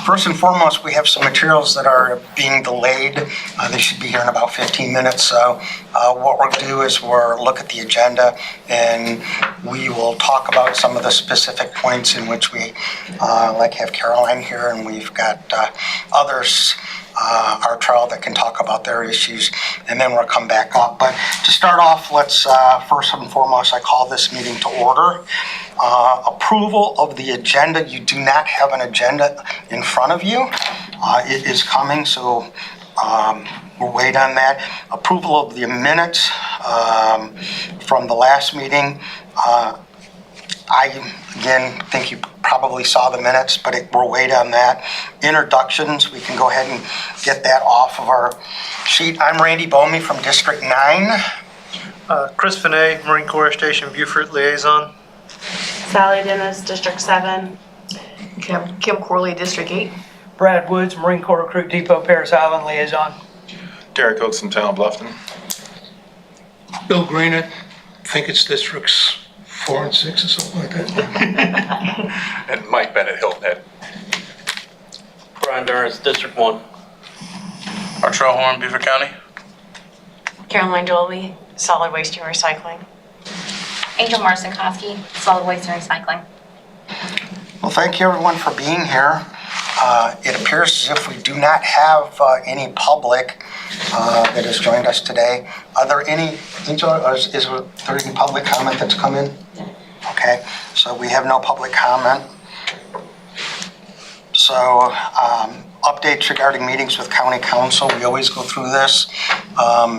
First and foremost, we have some materials that are being delayed. They should be here in about 15 minutes. So what we'll do is we'll look at the agenda and we will talk about some of the specific points in which we like have Caroline here, and we've got others, our trial, that can talk about their issues, and then we'll come back up. But to start off, let's first and foremost, I call this meeting to order. Approval of the agenda. You do not have an agenda in front of you. It is coming, so we'll wait on that. Approval of the minutes from the last meeting. I, again, think you probably saw the minutes, but we'll wait on that. Introductions, we can go ahead and get that off of our sheet. I'm Randy Bomey from District 9. Chris Finet, Marine Corps Station Beaufort Liaison. Sally Dennis, District 7. Kim Corley, District 8. Brad Woods, Marine Corps Recruit Depot, Paris Island Liaison. Derek Oaks from Town Bluffton. Bill Green, I think it's districts 4 and 6 or something like that. And Mike Bennett, Hilton Head. Brian Durrance, District 1. Artrell Horn, Beaufort County. Caroline Dolby, Solid Waste and Recycling. Angel Marcinkowski, Solid Waste and Recycling. Well, thank you everyone for being here. It appears as if we do not have any public that has joined us today. Are there any, Angel, is there any public comment that's come in? Okay, so we have no public comment. So updates regarding meetings with County Council. We always go through this.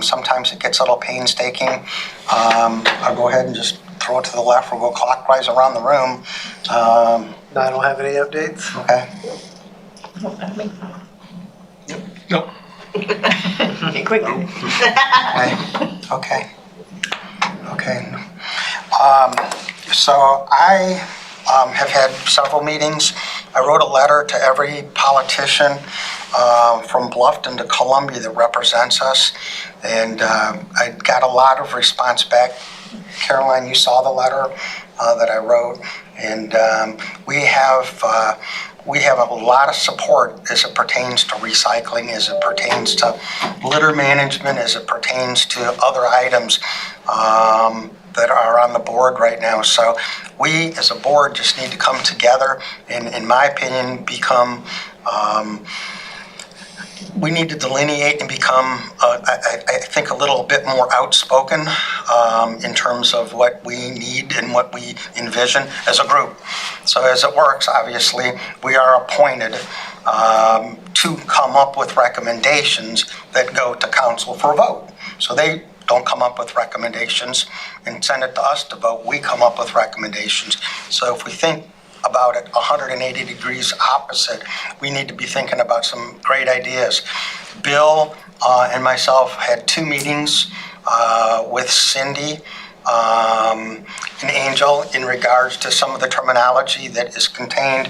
Sometimes it gets a little painstaking. I'll go ahead and just throw it to the left. We'll go clockwise around the room. No, I don't have any updates. Okay. No. Okay, quickly. Okay. So I have had several meetings. I wrote a letter to every politician from Bluffton to Columbia that represents us, and I got a lot of response back. Caroline, you saw the letter that I wrote, and we have a lot of support as it pertains to recycling, as it pertains to litter management, as it pertains to other items that are on the board right now. So we as a board just need to come together and, in my opinion, become we need to delineate and become, I think, a little bit more outspoken in terms of what we need and what we envision as a group. So as it works, obviously, we are appointed to come up with recommendations that go to council for a vote. So they don't come up with recommendations and send it to us to vote. We come up with recommendations. So if we think about it 180 degrees opposite, we need to be thinking about some great ideas. Bill and myself had 2 meetings with Cindy and Angel in regards to some of the terminology that is contained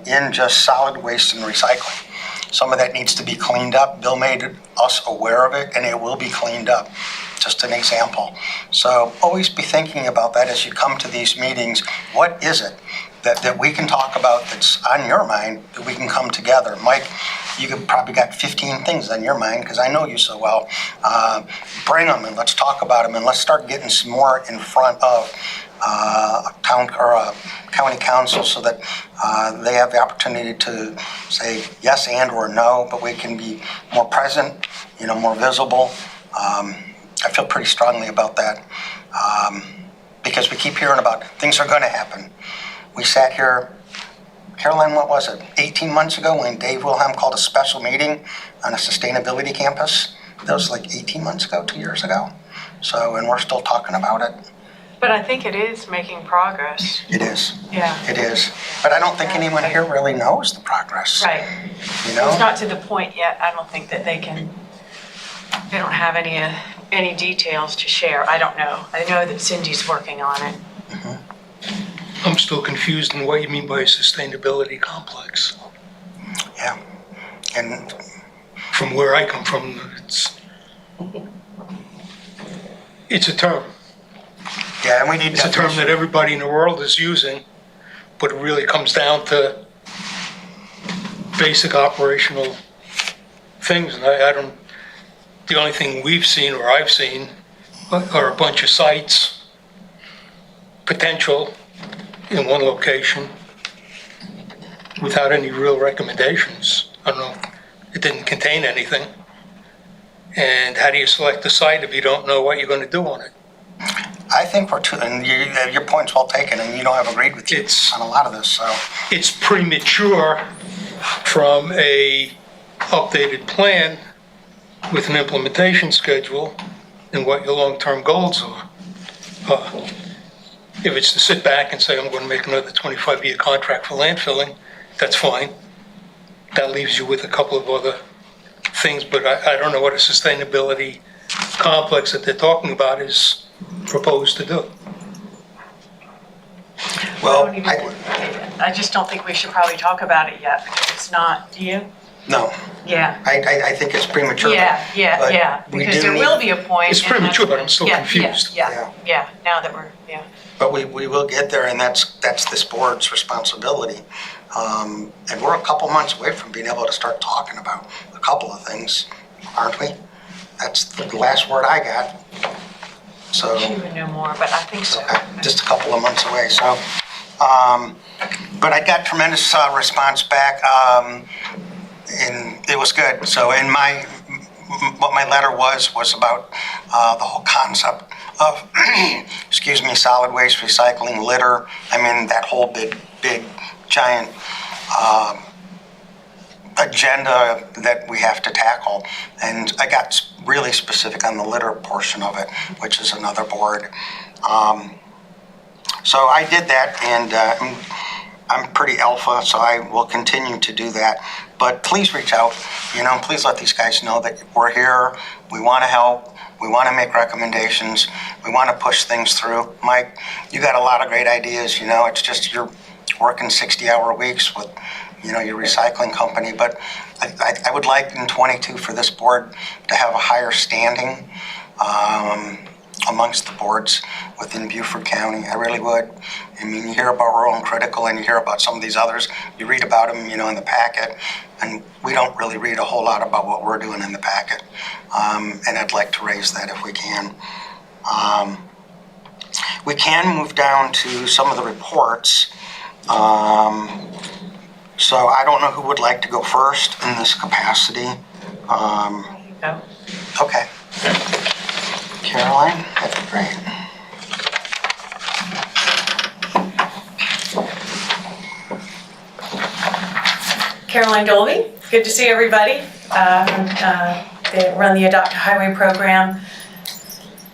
in just solid waste and recycling. Some of that needs to be cleaned up. Bill made us aware of it, and it will be cleaned up. Just an example. So always be thinking about that as you come to these meetings. What is it that we can talk about that's on your mind, that we can come together? Mike, you could probably got 15 things on your mind because I know you so well. Bring them and let's talk about them, and let's start getting some more in front of town or county council so that they have the opportunity to say yes and or no, but we can be more present, more visible. I feel pretty strongly about that because we keep hearing about things are going to happen. We sat here, Caroline, what was it, 18 months ago when Dave Wilhelm called a special meeting on a sustainability campus? That was like 18 months ago, 2 years ago. So, and we're still talking about it. But I think it is making progress. It is. Yeah. It is. But I don't think anyone here really knows the progress. Right. You know? It's not to the point yet. I don't think that they don't have any details to share. I don't know. I know that Cindy's working on it. Mm-hmm. I'm still confused in what you mean by a sustainability complex. Yeah. And From where I come from, it's a term. yeah, and we need It's a term that everybody in the world is using, but it really comes down to basic operational things. And I don't, the only thing we've seen or I've seen are a bunch of sites, potential in one location, without any real recommendations. I don't know, it didn't contain anything. And how do you select the site if you don't know what you're going to do on it? I think we're too, and your point's well taken, and I've agreed with you on a lot of this, so. It's premature from a updated plan with an implementation schedule and what your long-term goals are. If it's to sit back and say, I'm going to make another 25-year contract for landfilling, that's fine. That leaves you with a couple of other things, but I don't know what a sustainability complex that they're talking about is proposed to do. Well, I just don't think we should probably talk about it yet, because it's not, do you? no, Yeah. I think it's premature. Yeah, but we because do there need- will be a point. It's and that's- premature, but I'm still yeah, confused. Yeah, now that we're, But we will get there, and that's this board's responsibility. And we're a couple months away from being able to start talking about a couple of things, aren't we? That's the last word I got. So, she would know more, but I think so. okay, just a couple of months away, so. But I got tremendous response back, and it was good. So in what my letter was about the whole concept of, excuse me, solid waste recycling, litter. I mean, that whole big, giant agenda that we have to tackle. And I got really specific on the litter portion of it, which is another board. So I did that, and I'm pretty alpha, so I will continue to do that. But please reach out, please let these guys know that we're here, we want to help, we want to make recommendations, we want to push things through. Mike, you got a lot of great ideas, it's just you're working 60-hour weeks with, your recycling company. But I would like in 22 for this board to have a higher standing amongst the boards within Beaufort County. I really would. I mean, you hear about Rural and Critical, and you hear about some of these others. You read about them, in the packet, and we don't really read a whole lot about what we're doing in the packet. And I'd like to raise that if we can. We can move down to some of the reports. So I don't know who would like to go first in this capacity. No. Okay. Caroline, that'd be great. Caroline Dolby, good to see everybody. They run the AdoptAHighway program.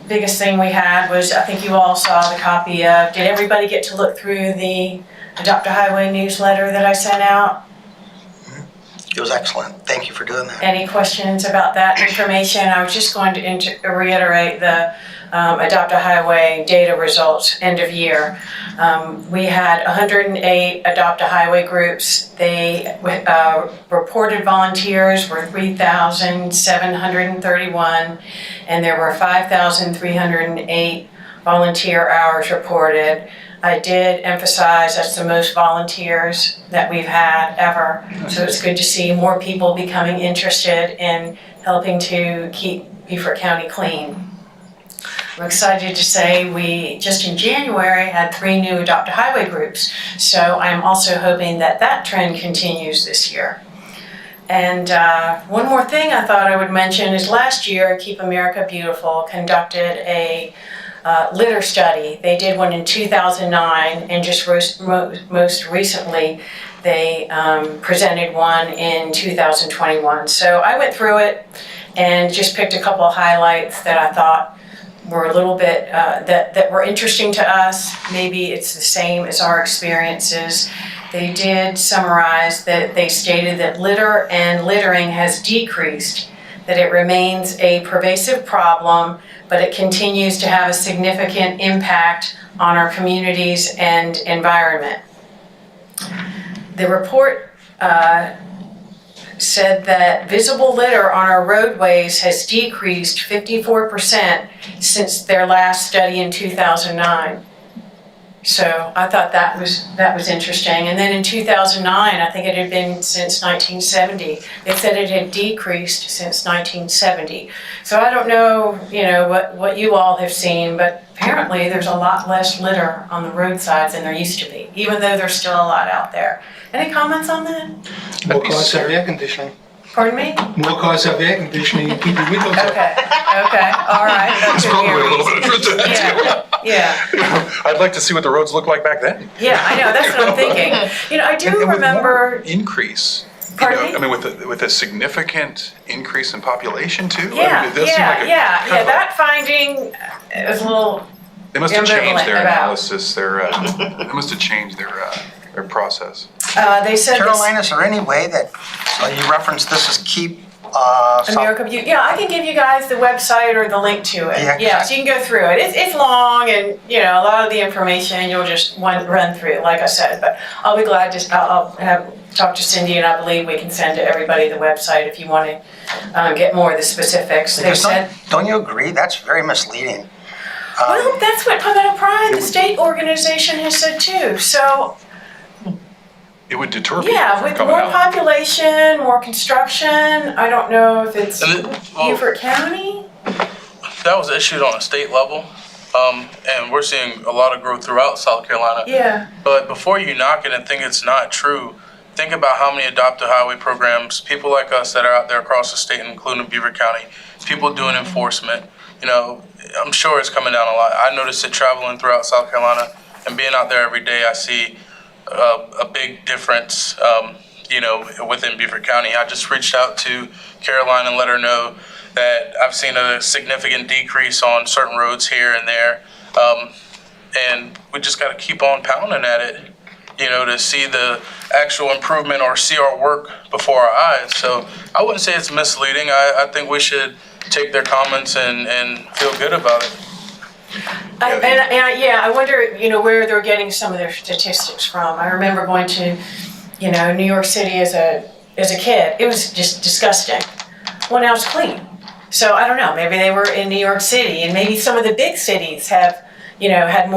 Biggest thing we had was, I think you all saw the copy of, did everybody get to look through the AdoptAHighway newsletter that I sent out? It was excellent. Thank you for doing that. Any questions about that information? I was just going to reiterate the AdoptAHighway data results end of year. We had 108 AdoptAHighway groups. They reported volunteers were 3,731, and there were 5,308 volunteer hours reported. I did emphasize that's the most volunteers that we've had ever. So it's good to see more people becoming interested in helping to keep Beaufort County clean. I'm excited to say we, just in January, had 3 new AdoptAHighway groups. So I'm also hoping that that trend continues this year. And one more thing I thought I would mention is last year, Keep America Beautiful conducted a litter study. They did one in 2009, and just most recently, they presented one in 2021. So I went through it and just picked a couple of highlights that I thought were a little bit, that were interesting to us. Maybe it's the same as our experiences. They did summarize that they stated that litter and littering has decreased, that it remains a pervasive problem, but it continues to have a significant impact on our communities and environment. The report said that visible litter on our roadways has decreased 54% since their last study in 2009. So I thought that was interesting. And then in 2009, I think it had been since 1970. They said it had decreased since 1970. So I don't know, what you all have seen, but apparently there's a lot less litter on the roadsides than there used to be, even though there's still a lot out there. Any comments on that? More cars have air conditioning. Pardon me? More cars have air conditioning and keep the windows up. Okay, all right. There's probably a little bit of truth to that too. Yeah, I'd like to see what the roads looked like back then. yeah, I know, that's what I'm thinking. I do And with more remember, increase. Pardon me? I mean, with a significant increase in population too. I mean, yeah, it does seem like that finding was a little, They must have changed ambivalent their about. analysis. They must have changed their process. they said this. Caroline, is there any way that, so you referenced this as keep, America View. Yeah, I can give you guys the website or the link to it. Yeah. Yeah, so you can go through it. It's long and, a lot of the information you'll just run through, like I said. But I'll be glad to, I'll have talk to Cindy, and I believe we can send to everybody the website if you want to get more of the specifics. They because said, don't you agree? That's very misleading. well, that's what Palmetto Pride, the state organization, has said too. So, It would deter people yeah, from with coming more out. population, more construction, I don't know if it's And Beaufort County. That was issued on a state level, and we're seeing a lot of growth throughout South Carolina. Yeah. But before you knock it and think it's not true, think about how many AdoptAHighway programs, people like us that are out there across the state, including Beaufort County, people doing enforcement. I'm sure it's coming down a lot. I noticed it traveling throughout South Carolina, and being out there every day, I see a big difference, within Beaufort County. I just reached out to Caroline and let her know that I've seen a significant decrease on certain roads here and there. And we just got to keep on pounding at it, to see the actual improvement or see our work before our eyes. So I wouldn't say it's misleading. I think we should take their comments and feel good about it. I wonder, where they're getting some of their statistics from. I remember going to, New York City as a kid. It was just disgusting. Well, now it's clean. So I don't know, maybe they were in New York City, and maybe some of the big cities have, had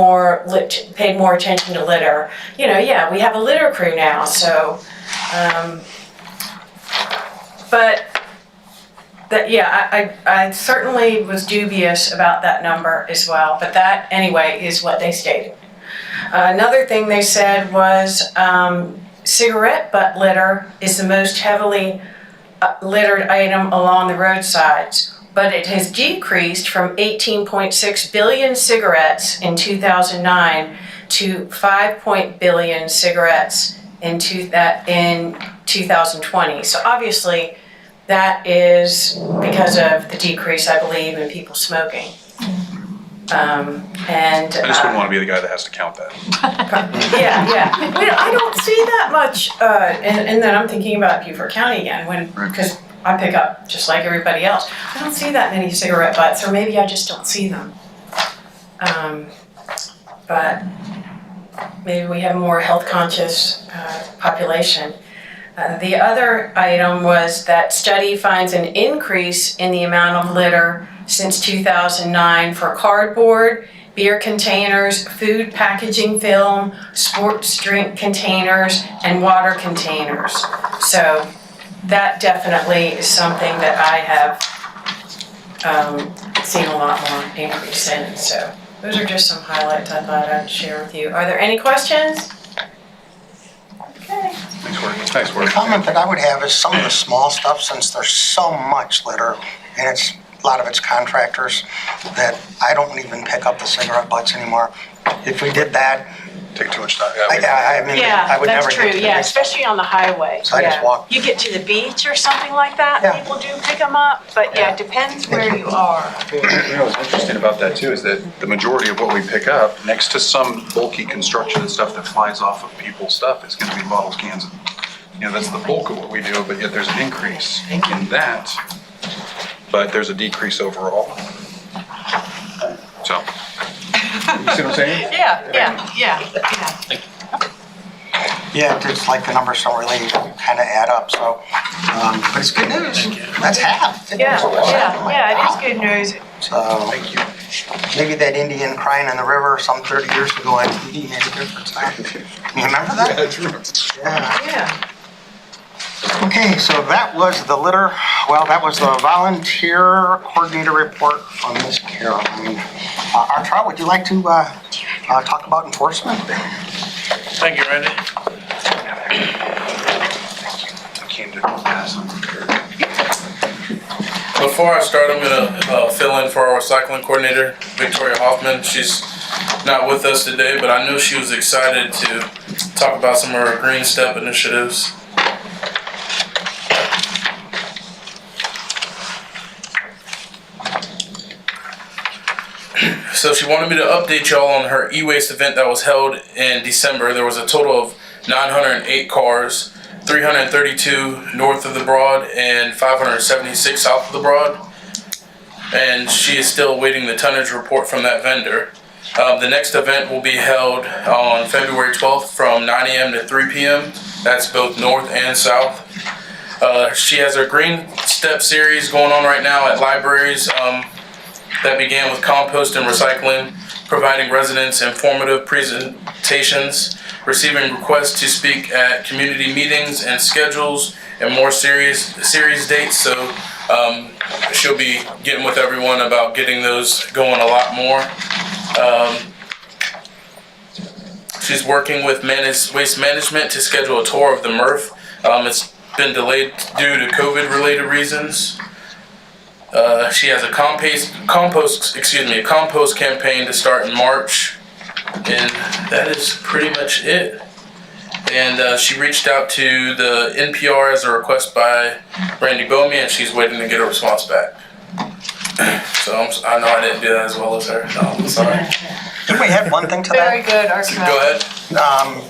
paid more attention to litter. We have a litter crew now, so, but that, I certainly was dubious about that number as well, but that, anyway, is what they stated. Another thing they said was cigarette butt litter is the most heavily littered item along the roadsides, but it has decreased from 18.6 billion cigarettes in 2009 to 5 billion cigarettes in 2020. So obviously, that is because of the decrease, I believe, in people smoking. I just wouldn't want to be the guy that has to count that. Yeah. I don't see that much, and then I'm thinking about Beaufort County again, because I pick up just like everybody else. I don't see that many cigarette butts, or maybe I just don't see them. But maybe we have a more health conscious population. The other item was that study finds an increase in the amount of litter since 2009 for cardboard, beer containers, food packaging film, sports drink containers, and water containers. So that definitely is something that I have seen a lot more increase in. So those are just some highlights I thought I'd share with you. Are there any questions? Okay. Nice work. The comment that I would have is some of the small stuff, since there's so much litter, and a lot of it's contractors, that I don't even pick up the cigarette butts anymore. If we did that, Take too much time. I mean, I would never that's get to true, the next one. especially on the highway. So I just walk. You get to the beach or something like that, Yeah. people do pick them up, but it depends where you are. What's interesting about that too is that the majority of what we pick up, next to some bulky construction and stuff that flies off of people's stuff, is going to be bottles, cans, and that's the bulk of what we do. But yet there's an increase in that, but there's a decrease overall. So, you see what I'm saying? Yeah. Yeah, it's like the numbers don't really kind of add up, so, but it's good news. That's half. Yeah, it is good news. So, Thank you. maybe that Indian crying in the river some 30 years ago on TV made a difference. You remember that? Yeah, it's real. Yeah. Yeah. Okay, so that was the litter, well, that was the volunteer coordinator report from Ms. Caroline. Artra, would you like to talk about enforcement? Thank you, Randy. Before I start, I'm gonna fill in for our recycling coordinator, Victoria Hoffman. She's not with us today, but I know she was excited to talk about some of her Green Step initiatives. So she wanted me to update y'all on her EWaste event that was held in December. There was a total of 908 cars, 332 north of the Broad and 576 south of the Broad. And she is still awaiting the tonnage report from that vendor. The next event will be held on February 12th from 9 a.m. to 3 p.m. That's both north and south. She has her Green Step series going on right now at libraries. That began with compost and recycling, providing residents informative presentations, receiving requests to speak at community meetings and schedules, and more series dates. So she'll be getting with everyone about getting those going a lot more. She's working with Waste Management to schedule a tour of the MRF. It's been delayed due to COVID-related reasons. She has a compost campaign to start in March, and that is pretty much it. And she reached out to the NPR as a request by Randy Bomey, and she's waiting to get a response back. So I know I didn't do that as well as her. No, I'm sorry. Can we add one thing to that? Very good, Artra. Go ahead.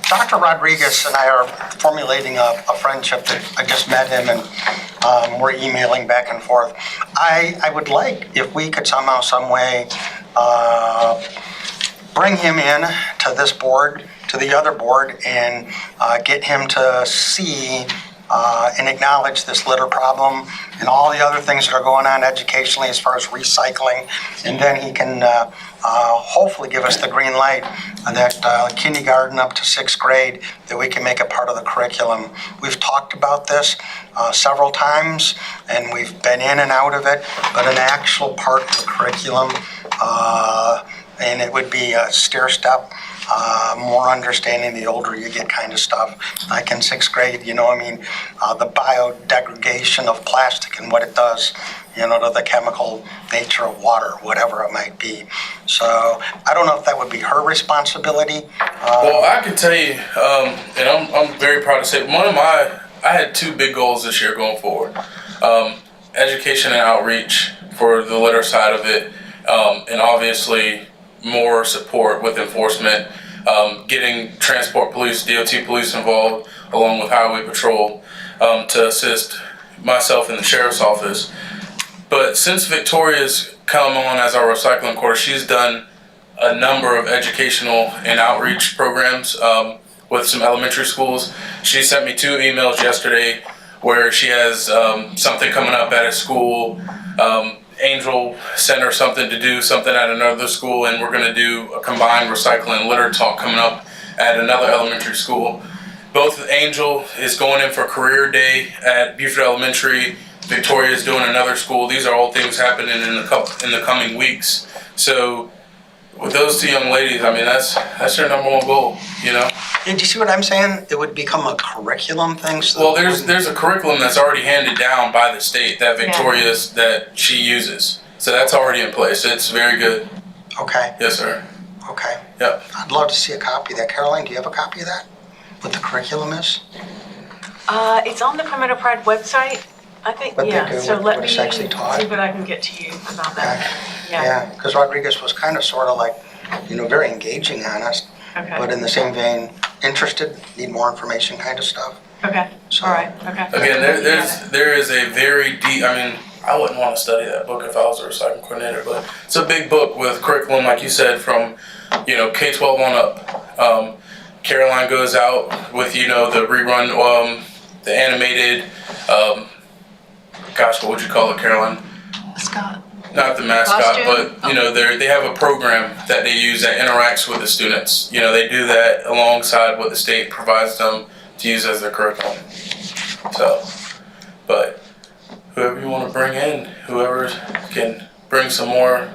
Dr. Rodriguez and I are formulating a friendship that I just met him and we're emailing back and forth. I would like if we could somehow, some way, bring him in to this board, to the other board, and get him to see and acknowledge this litter problem and all the other things that are going on educationally as far as recycling, and then he can hopefully give us the green light that kindergarten up to 6th grade, that we can make it part of the curriculum. We've talked about this several times, and we've been in and out of it, but an actual part of the curriculum, and it would be a stair step, more understanding the older you get kind of stuff. Like in 6th grade, the biodegradation of plastic and what it does, to the chemical nature of water, whatever it might be. So I don't know if that would be her responsibility. Well, I can tell you, and I'm very proud to say, I had 2 big goals this year going forward. Education and outreach for the litter side of it, and obviously more support with enforcement, getting transport police, DOT police involved, along with highway patrol, to assist myself in the sheriff's office. But since Victoria's come on as our recycling coordinator, she's done a number of educational and outreach programs with some elementary schools. She sent me 2 emails yesterday where she has something coming up at a school. Angel sent her something to do something at another school, and we're going to do a combined recycling and litter talk coming up at another elementary school. Both Angel is going in for career day at Beaufort Elementary. Victoria is doing another school. These are all things happening in the coming weeks. So with those 2 young ladies, I mean, that's their number 1 goal, Did you see what I'm saying? It would become a curriculum thing. So well, there's a curriculum that's already handed down by the state that Victoria's that she uses. So that's already in place. It's very good. Okay. Yes, sir. Okay. Yep. I'd love to see a copy of that. Caroline, do you have a copy of that? What the curriculum is? It's on the Primitive Pride website, I think, What they yeah. do, So what let me it's see actually taught. what I can get to you about that. Yeah, because Rodriguez was kind of sort of like, very engaging on us, Okay. but in the same vein, interested, need more information kind of stuff. Okay, So- all right, okay. Again, there is a very deep, I wouldn't want to study that book if I was a recycling coordinator, but it's a big book with curriculum, like you said, from, K-12 on up. Caroline goes out with, the rerun, the animated, what would you call it, Caroline? Scott. not the mascot, Costume? but, you know, they have a program that they use that interacts with the students. You know, they do that alongside what the state provides them to use as their curriculum. So, but whoever you want to bring in, whoever can bring some more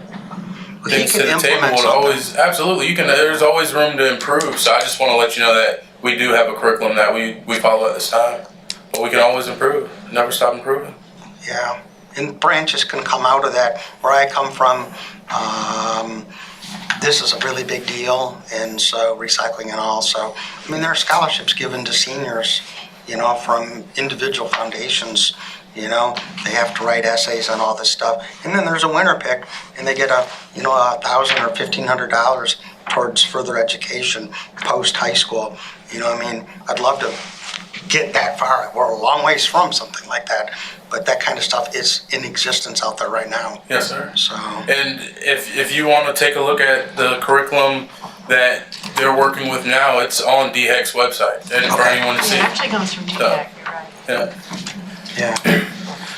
things to the table would always, absolutely, you can, there's always room to improve. So I just want to let you know that we do have a curriculum that we follow at this time, but we can always improve, never stop improving. Yeah, and branches can come out of that. Where I come from, this is a really big deal, and so recycling and all. So, I mean, there are scholarships given to seniors, you know, from individual foundations. You know, they have to write essays on all this stuff, and then there's a winner pick, and they get $1,000 or $1,500 towards further education post high school. You know, I mean, I'd love to get that far. We're a long ways from something like that, but that kind of stuff is in existence out there right now. Yes, sir. So, And if you want to take a look at the curriculum that they're working with now, it's on DHEC's website, and for anyone to see. It actually comes from DHEC, you're right. Yeah. yeah.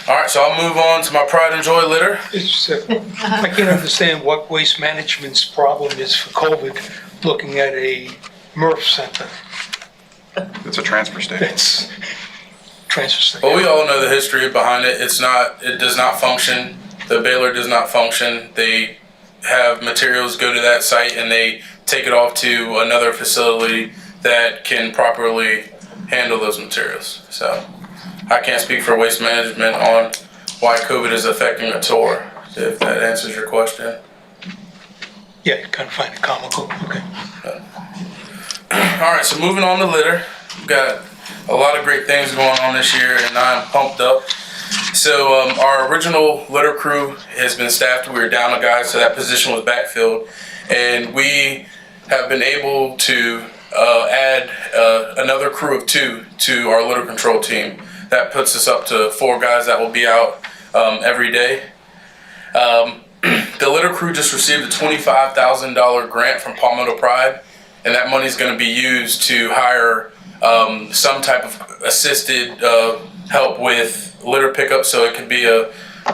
All right, so I'll move on to my pride and joy litter. It's, I can't understand what waste management's problem is for COVID, looking at a MRF center. It's a transfer station. That's transfer station. Well, we all know the history behind it. It does not function. The baler does not function. They have materials go to that site and they take it off to another facility that can properly handle those materials. So I can't speak for waste management on why COVID is affecting a tour, if that answers your question. Yeah, you kind of find it comical. Okay. All right, so moving on to litter. We've got a lot of great things going on this year, and I'm pumped up. So our original litter crew has been staffed. We were down a guy, so that position was backfilled. And we have been able to add another crew of 2 to our litter control team. That puts us up to 4 guys that will be out every day. The litter crew just received a $25,000 grant from Palmetto Pride, and that money is going to be used to hire some type of assisted help with litter pickup. So it could be a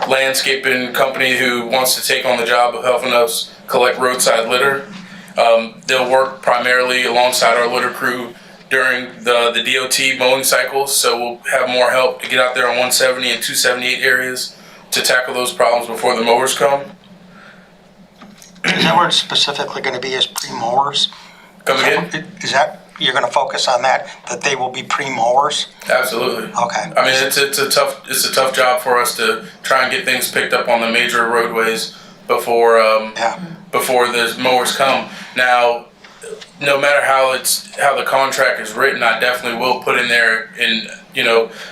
landscaping company who wants to take on the job of helping us collect roadside litter. They'll work primarily alongside our litter crew during the DOT mowing cycles, so we'll have more help to get out there on 170 and 278 areas to tackle those problems before the mowers come. Is that where it's specifically going to be, is PreMowers? Come again? Is that, you're going to focus on that they will be pre-mowers? Absolutely. Okay. I mean, it's a tough job for us to try and get things picked up on the major roadways before before the mowers come. Now, no matter how the contract is written, I definitely will put in there in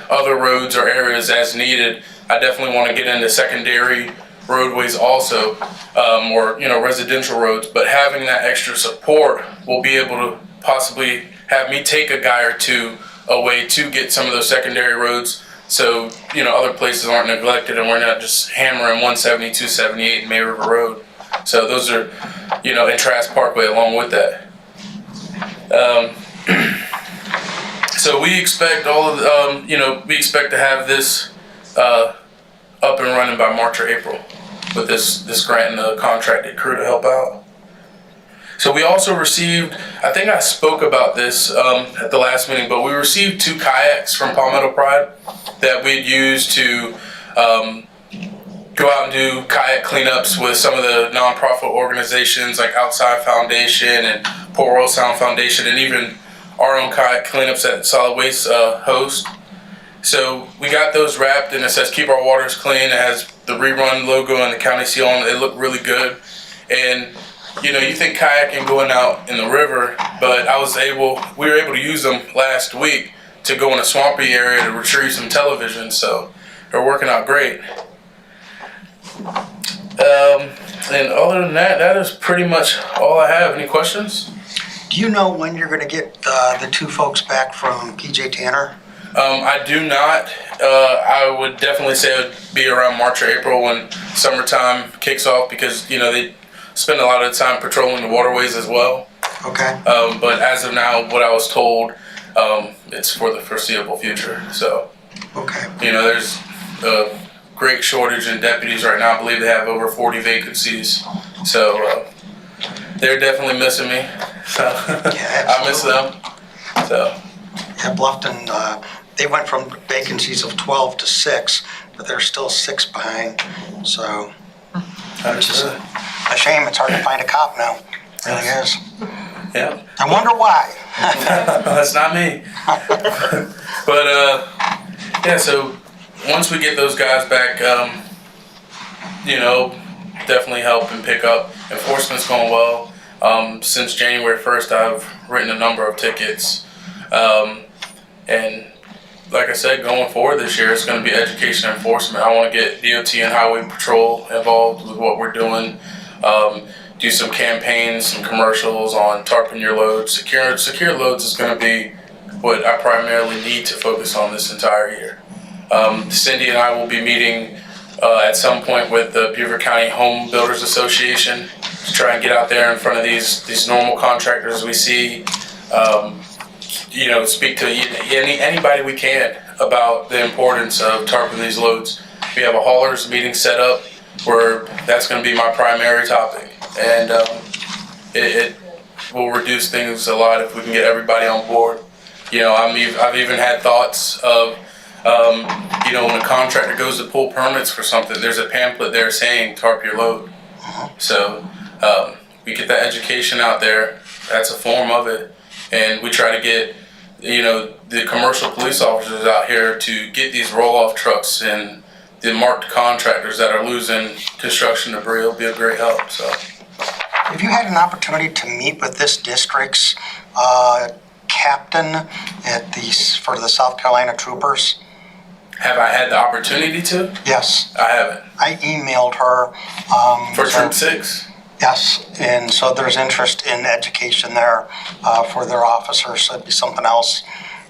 other roads or areas as needed. I definitely want to get into secondary roadways also, or residential roads. But having that extra support will be able to possibly have me take a guy or 2 away to get some of those secondary roads, so other places aren't neglected and we're not just hammering 170, 278 and May River Road. So those are, and Trask Parkway along with that. So we expect all of we expect to have this up and running by March or April with this grant and the contracted crew to help out. So we also received, I think I spoke about this at the last meeting, but we received 2 kayaks from Palmetto Pride that we'd use to go out and do kayak cleanups with some of the nonprofit organizations like Outside Foundation and Poor World Sound Foundation, and even our own kayak cleanups that Solid Waste host. So we got those wrapped, and it says "Keep Our Waters Clean." It has the Rerun logo and the county seal on it. They look really good. And you think kayaking going out in the river, but we were able to use them last week to go in a swampy area to retrieve some television. So they're working out great. And other than that, that is pretty much all I have. Any questions? Do you know when you're going to get the 2 folks back from PJ Tanner? I do not. I would definitely say it would be around March or April when summertime kicks off, because they spend a lot of time patrolling the waterways as well. Okay. But as of now, what I was told, it's for the foreseeable future. So, Okay. there's great shortage in deputies right now. I believe they have over 40 vacancies. So they're definitely missing me. So I miss them. So Yeah, Bluffton, they went from vacancies of 12 to 6, but they're still 6 behind. So which is a shame. It's hard to find a cop now. It really is. yeah, I wonder why. that's not me. But yeah, so once we get those guys back, definitely help and pick up. Enforcement's going well. Since January 1st, I've written a number of tickets. And like I said, going forward this year, it's going to be education and enforcement. I want to get DOT and Highway Patrol involved with what we're doing. Do some campaigns, some commercials on tarping your loads. Secure loads is going to be what I primarily need to focus on this entire year. Cindy and I will be meeting at some point with the Beaufort County Home Builders Association to try and get out there in front of these normal contractors we see. Speak to anybody we can about the importance of tarping these loads. We have a haulers meeting set up where that's going to be my primary topic, and it will reduce things a lot if we can get everybody on board. I've even had thoughts of, when a contractor goes to pull permits for something, there's a pamphlet there saying tarp your load. So we get that education out there. That's a form of it. And we try to get, the commercial police officers out here to get these roll-off trucks and the marked contractors that are losing construction debris. Will be a great help. So, Have you had an opportunity to meet with this district's captain for the South Carolina Troopers? have I had the opportunity to? Yes, I haven't. I emailed her. For Troop 6? Yes, and so there's interest in education there for their officers. So it'd be something else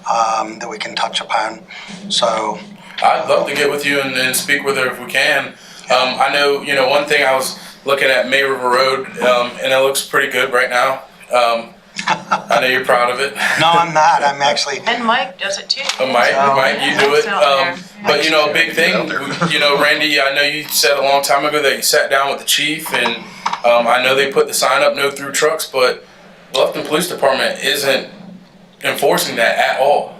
that we can touch upon. So I'd love to get with you and speak with her if we can. I know, one thing, I was looking at May River Road, and it looks pretty good right now. I know you're proud of it. no, I'm not. I'm actually. And Mike does it too. Mike, you do it. out But a big thing, Randy, I know you said a long time ago that you sat down with the chief, and I know they put the sign up, no through trucks, but Bluffton Police Department isn't enforcing that at all.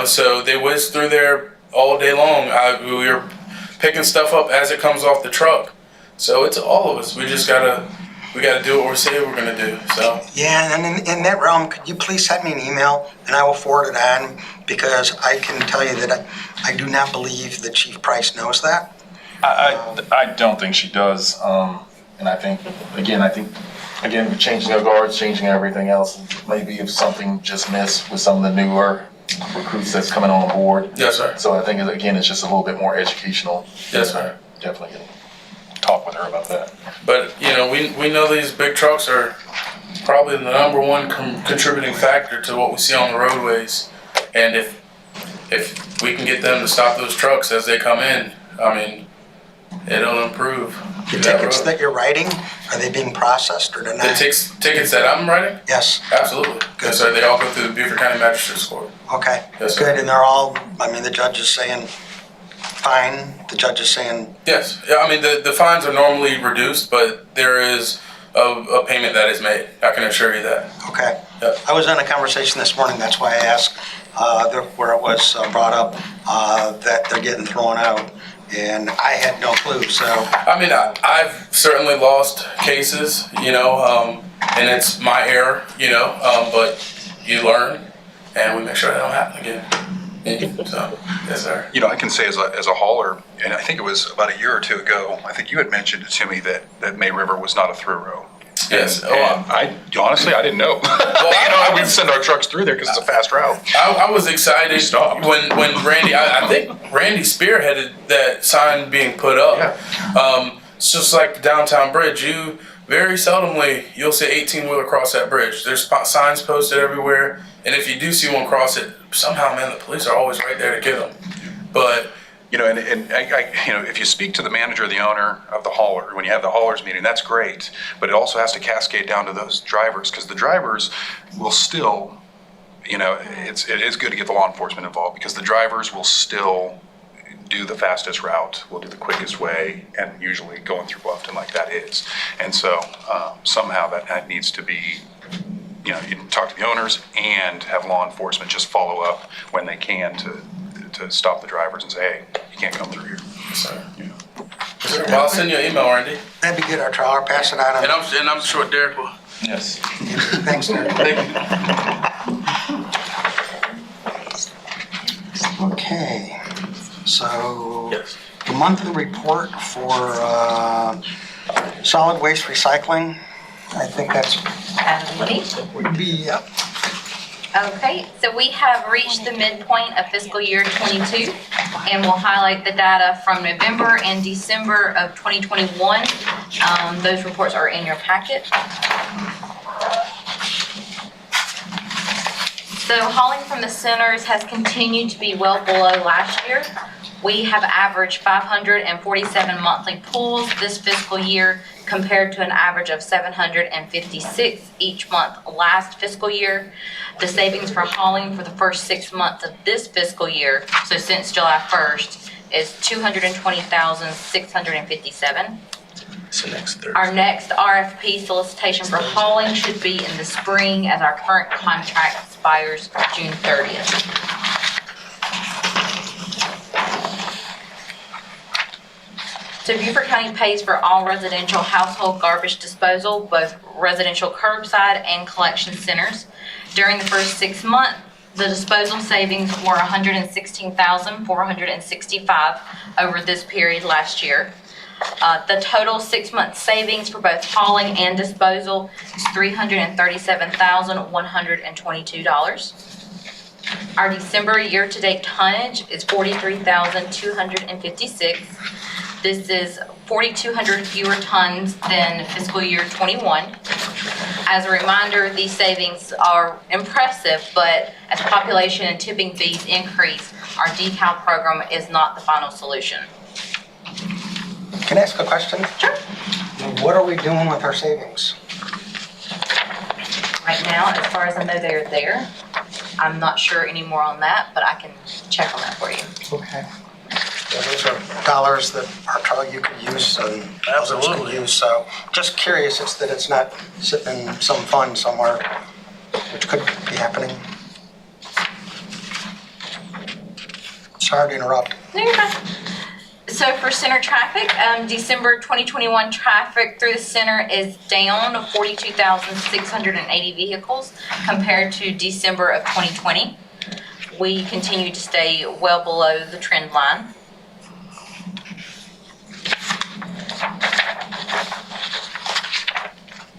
So they whiz through there all day long. We were picking stuff up as it comes off the truck. So it's all of us. We just gotta do what we say we're gonna do. So Yeah, and in that realm, could you please send me an email and I will forward it on, because I can tell you that I do not believe that Chief Price knows that. I don't think she does. And I think, with changing the guards, changing everything else, maybe if something just missed with some of the newer recruits that's coming on board. yes, sir. So I think, it's just a little bit more educational. Yes, sir. Definitely gonna talk with her about that. But we know these big trucks are probably the number one contributing factor to what we see on the roadways. And if we can get them to stop those trucks as they come in, it'll improve. The tickets that you're writing, are they being processed or they're The not? tickets that I'm writing? Yes, Absolutely. Yes, sir. They all go through the Beaufort County Magistrate's Court. okay, Yes, sir. good, and they're all, the judge is saying fine, the judge is saying, Yes. Yeah, the fines are normally reduced, but there is a payment that is made. I can assure you that. okay. Yep. I was in a conversation this morning, that's why I asked where it was brought up that they're getting thrown out, and I had no clue, so. I've certainly lost cases, and it's my error, but you learn, and we make sure that don't happen again. So, yes, sir. I can say as a hauler, and I think it was about a year or two ago, I think you had mentioned it to me that May River was not a through road. Yes. And I honestly, I didn't know. We send our trucks through there because it's a fast route. I was excited We stopped. when Randy, I think Randy spearheaded that sign being put up. Yeah. It's just like the downtown bridge. You very seldomly, you'll see 18-wheeler cross that bridge. There's signs posted everywhere. And if you do see one cross it, somehow, man, the police are always right there to get them. But if you speak to the manager, the owner of the hauler, when you have the haulers meeting, that's great. But it also has to cascade down to those drivers, because the drivers will still, it is good to get the law enforcement involved, because the drivers will still do the fastest route, we'll do the quickest way, and usually going through Bluffton like that is. And so somehow that needs to be, you know, you talk to the owners and have law enforcement just follow up when they can to stop the drivers and say, hey, you can't come through here. You know. Well, I'll send you an email, Randy. That'd be good, our trial, pass it out. And I'm sure Derek will. Yes. Thanks, Derek. Okay, so Yes. the monthly report for solid waste recycling, I think that's would be Okay, so we have reached the midpoint of fiscal year '22, and we'll highlight the data from November and December of 2021. Those reports are in your packet. So hauling from the centers has continued to be well below last year. We have averaged 547 monthly pulls this fiscal year compared to an average of 756 each month last fiscal year. The savings for hauling for the first 6 months of this fiscal year, so since July 1st, is $220,657. So next Thursday. Our next RFP solicitation for hauling should be in the spring as our current contract expires June 30th. So Beaufort County pays for all residential household garbage disposal, both residential curbside and collection centers. During the first 6 months, the disposal savings were $116,465 over this period last year. The total 6-month savings for both hauling and disposal is $337,122. Our December year-to-date tonnage is 43,256. This is 4,200 fewer tons than fiscal year '21. As a reminder, these savings are impressive, but as population and tipping fees increase, our decal program is not the final solution. Can I ask a question? Sure. What are we doing with our savings? Right now, as far as I know, they're there. I'm not sure anymore on that, but I can check on that for you. Okay. Yeah, those are dollars that our trial you could use and others could Absolutely. use. So just curious, that it's not sitting in some fund somewhere, which could be happening. Sorry to interrupt. No, you're fine. So for center traffic, December 2021 traffic through the center is down 42,680 vehicles compared to December of 2020. We continue to stay well below the trend line.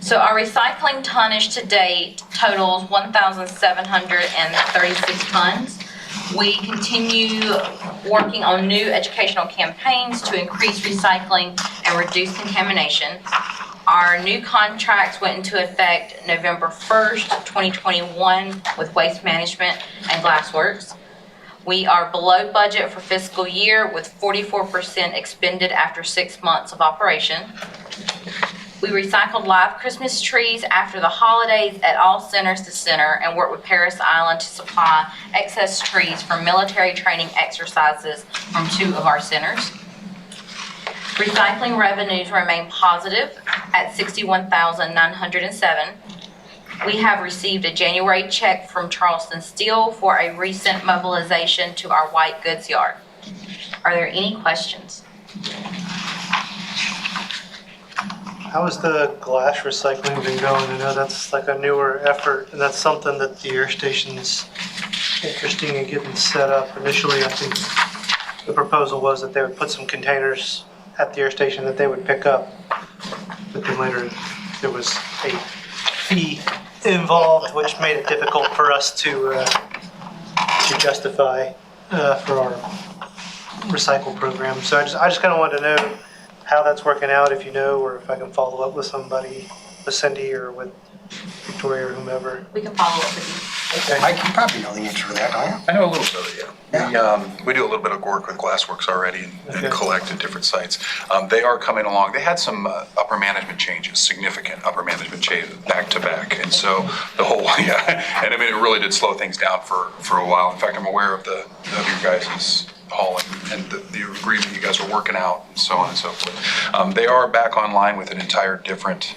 So our recycling tonnage to date totals 1,736 tons. We continue working on new educational campaigns to increase recycling and reduce contamination. Our new contracts went into effect November 1st, 2021 with Waste Management and Glassworks. We are below budget for fiscal year with 44% expended after 6 months of operation. We recycled live Christmas trees after the holidays at all centers to center and worked with Paris Island to supply excess trees for military training exercises from 2 of our centers. Recycling revenues remain positive at $61,907. We have received a January check from Charleston Steel for a recent mobilization to our white goods yard. Are there any questions? How has the glass recycling been going? I know that's like a newer effort, and that's something that the air station's interesting in getting set up. Initially, I think the proposal was that they would put some containers at the air station that they would pick up, but then later there was a fee involved, which made it difficult for us to justify for our recycle program. So I just kind of wanted to know how that's working out, if you know, or if I can follow up with somebody, with Cindy or with Victoria or whomever. We can follow up with you. Mike, you probably know the answer to that, don't you? I know a little bit of it, yeah. We do a little bit of work with Glassworks already and collect at different sites. They are coming along. They had some upper management changes, significant upper management changes back to back. And so the whole, and I mean, it really did slow things down for a while. In fact, I'm aware of your guys' hauling and the agreement you guys are working out and so on and so forth. They are back online with an entire different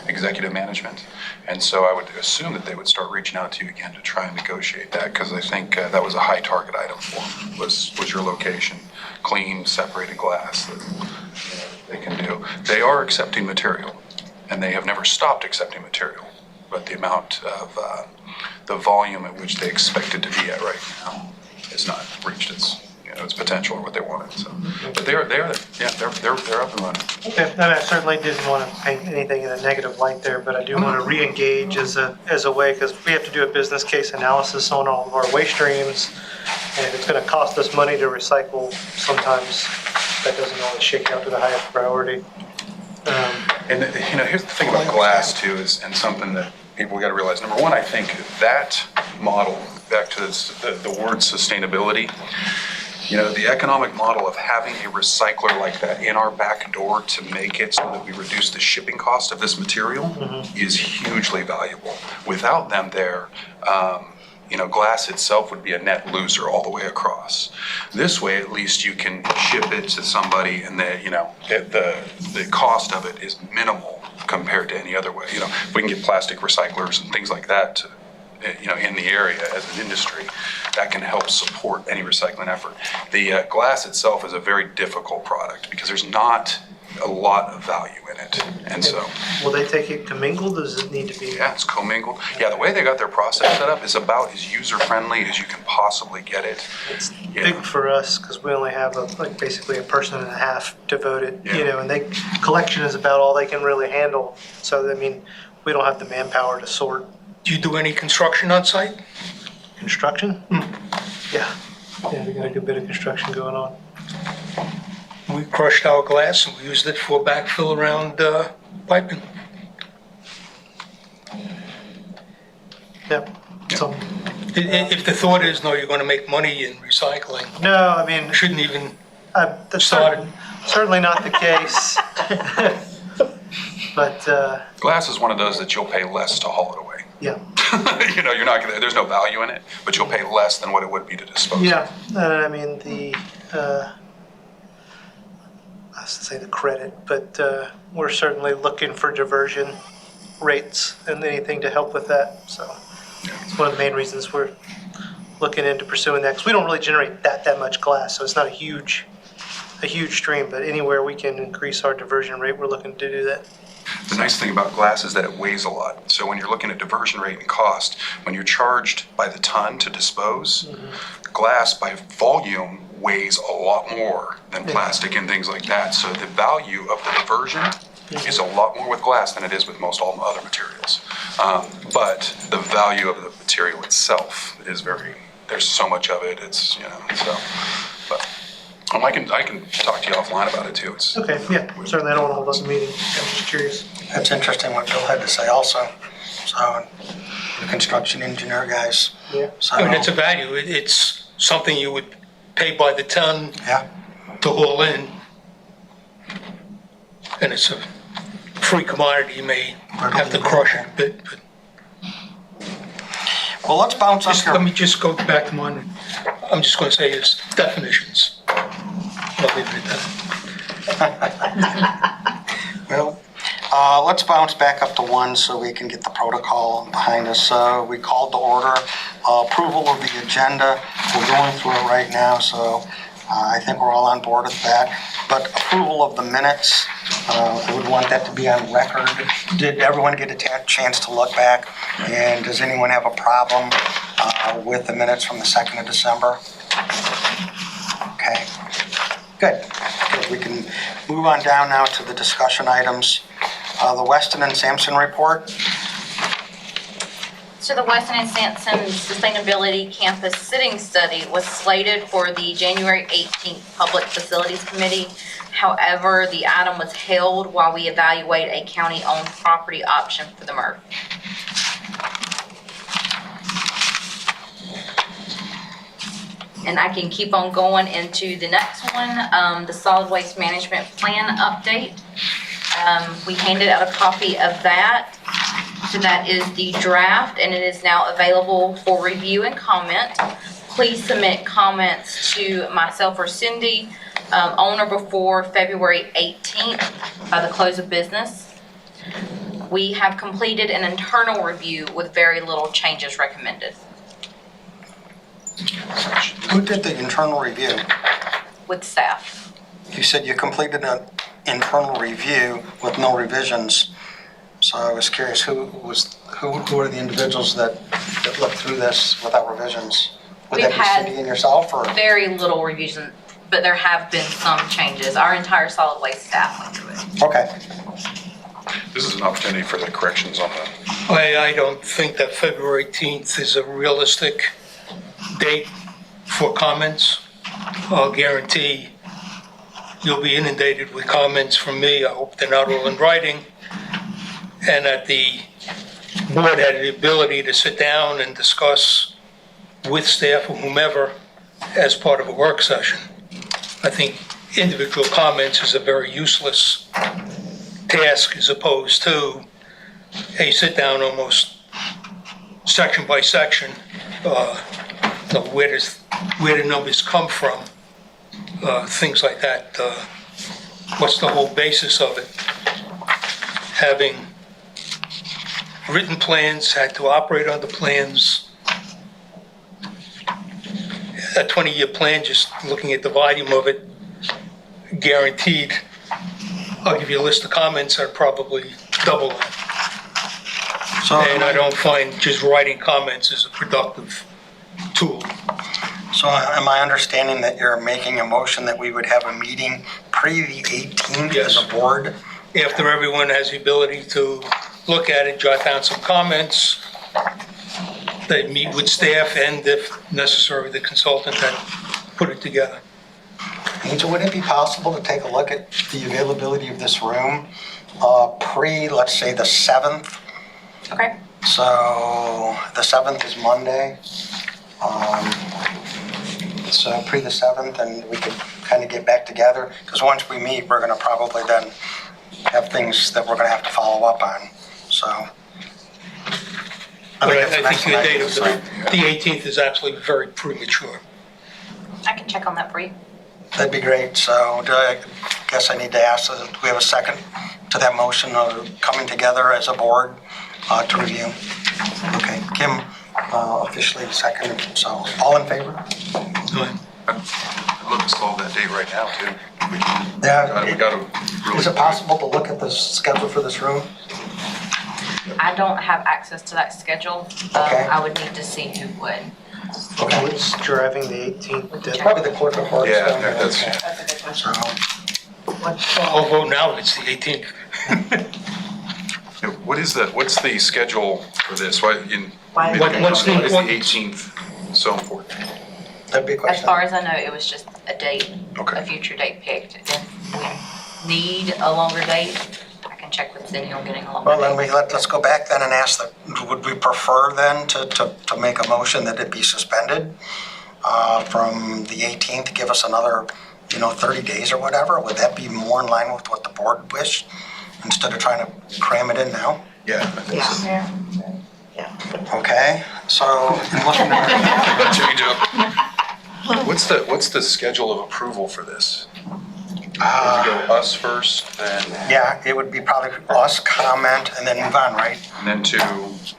executive management. And so I would assume that they would start reaching out to you again to try and negotiate that, because I think that was a high target item for them, was your location, clean, separated glass that they can do. They are accepting material, and they have never stopped accepting material, but the amount of the volume at which they expect it to be at right now is not reached its potential or what they wanted. So, but they're up and running. Okay, I certainly didn't want to paint anything in a negative light there, but I do want to re-engage as a way, because we have to do a business case analysis on all of our waste streams, and it's going to cost us money to recycle. Sometimes that doesn't always shake out to the highest priority. And here's the thing about glass too, and something that people got to realize. Number one, I think that model, back to the word sustainability, the economic model of having a recycler like that in our back door to make it so that we reduce the shipping cost of this material is hugely valuable. Without them there, glass itself would be a net loser all the way across. This way, at least you can ship it to somebody, and the cost of it is minimal compared to any other way. If we can get plastic recyclers and things like that to, in the area as an industry, that can help support any recycling effort. The glass itself is a very difficult product because there's not a lot of value in it, and so. Will they take it commingled? Does it need to be? Yeah, it's commingled. Yeah, the way they got their process set up is about as user-friendly as you can possibly get it. It's big for us because we only have basically a person and a half devoted, and collection is about all they can really handle. So, we don't have the manpower to sort. Do you do any construction on site? Construction? Yeah, we got a good bit of construction going on. We crushed our glass and we used it for backfill around piping. Yep. So, If the thought is, no, you're going to make money in recycling, no, you shouldn't even that's start. certainly not the case. But Glass is one of those that you'll pay less to haul it away. yeah. You're not gonna, there's no value in it, but you'll pay less than what it would be to dispose of. Yeah, I was to say the credit, but we're certainly looking for diversion rates and anything to help with that. So it's one of the main reasons we're looking into pursuing that, because we don't really generate that much glass, so it's not a huge stream. But anywhere we can increase our diversion rate, we're looking to do that. The nice thing about glass is that it weighs a lot. So when you're looking at diversion rate and cost, when you're charged by the ton to dispose, glass by volume weighs a lot more than plastic and things like that. So the value of the diversion is a lot more with glass than it is with most all other materials. But the value of the material itself is there's so much of it, it's, but. I can talk to you offline about it too. Okay, yeah, certainly I don't want to hold us a meeting. I'm just curious. That's interesting what Bill had to say also. So, the construction engineer guys. Yeah. So, It's a value. It's something you would pay by the ton to haul in. And it's a free commodity. You may have to crush it a bit. But well, let's bounce up here. let me just go back to mine. I'm just going to say is definitions. I'll leave it at that. Well, let's bounce back up to 1 so we can get the protocol behind us. So we called to order approval of the agenda. We're going through it right now, so I think we're all on board with that. But approval of the minutes, I would want that to be on record. Did everyone get a chance to look back? And does anyone have a problem with the minutes from the 2nd of December? Okay. Good. We can move on down now to the discussion items. The WESTON and SAMPSON report. So the WESTON and SAMPSON Sustainability Campus Sitting Study was slated for the January 18th Public Facilities Committee. However, the item was held while we evaluate a county-owned property option for the MRF. And I can keep on going into the next one, the solid waste management plan update. We handed out a copy of that. So that is the draft, and it is now available for review and comment. please submit comments to myself or Cindy on or before February 18th by the close of business. We have completed an internal review with very little changes recommended Who did the internal review? with staff. You said you completed an internal review with no revisions. So I was curious, who are the individuals that looked through this without revisions? Would We've that be had Cindy and yourself, or? very little revision, but there have been some changes. Our entire solid waste staff went through it. Okay. This is an opportunity for the corrections on the, I don't think that February 18th is a realistic date for comments. I'll guarantee you'll be inundated with comments from me. I hope they're not all in writing. And that the board had the ability to sit down and discuss with staff or whomever as part of a work session. I think individual comments is a very useless task as opposed to a sit down almost section by section. Where do numbers come from? Things like that. What's the whole basis of it? Having written plans, had to operate on the plans. A 20-year plan, just looking at the volume of it, guaranteed. I'll give you a list of comments that are probably double that. So And I don't find just writing comments is a productive tool. So am I understanding that you're making a motion that we would have a meeting pre the 18th as a board? After everyone has the ability to look at it, jot down some comments, they meet with staff and, if necessary, the consultant that put it together. Angel, would it be possible to take a look at the availability of this room let's say, the 7th? Okay. So the 7th is Monday. So pre the 7th, and we could kind of get back together, because once we meet, we're going to probably then have things that we're going to have to follow up on, so. But that's I an think the excellent date idea, of so. the 18th is actually very premature. I can check on that for you. That'd be great, so I guess I need to ask, do we have a second to that motion of coming together as a board to review? Okay, Kim officially seconded, so all in favor? I'd love to solve that date right now, too. Yeah. We gotta really. Is it possible to look at the schedule for this room? I don't have access to that schedule. Okay. I would need to see who would. Okay. What's driving the 18th deadline? Probably the clerk of courts. Yeah, down there. that's- That's a good question. So, I'll vote now, it's the 18th. What's the schedule for this? What's the What's the importance? 18th so important? that'd be a As question. far as I know, it was just a date, Okay. a future date picked. If we need a longer date, I can check with Cindy on getting a longer Well, then date. let's go back then and ask would we prefer then to make a motion that it be suspended from the 18th to give us another, 30 days or whatever? Would that be more in line with what the board wished, instead of trying to cram it in now? Yeah, I think so. Okay, so, in looking at Change up. What's the schedule of approval for this? If we go us first, then, yeah, it would be probably us comment and then move on, right? and then to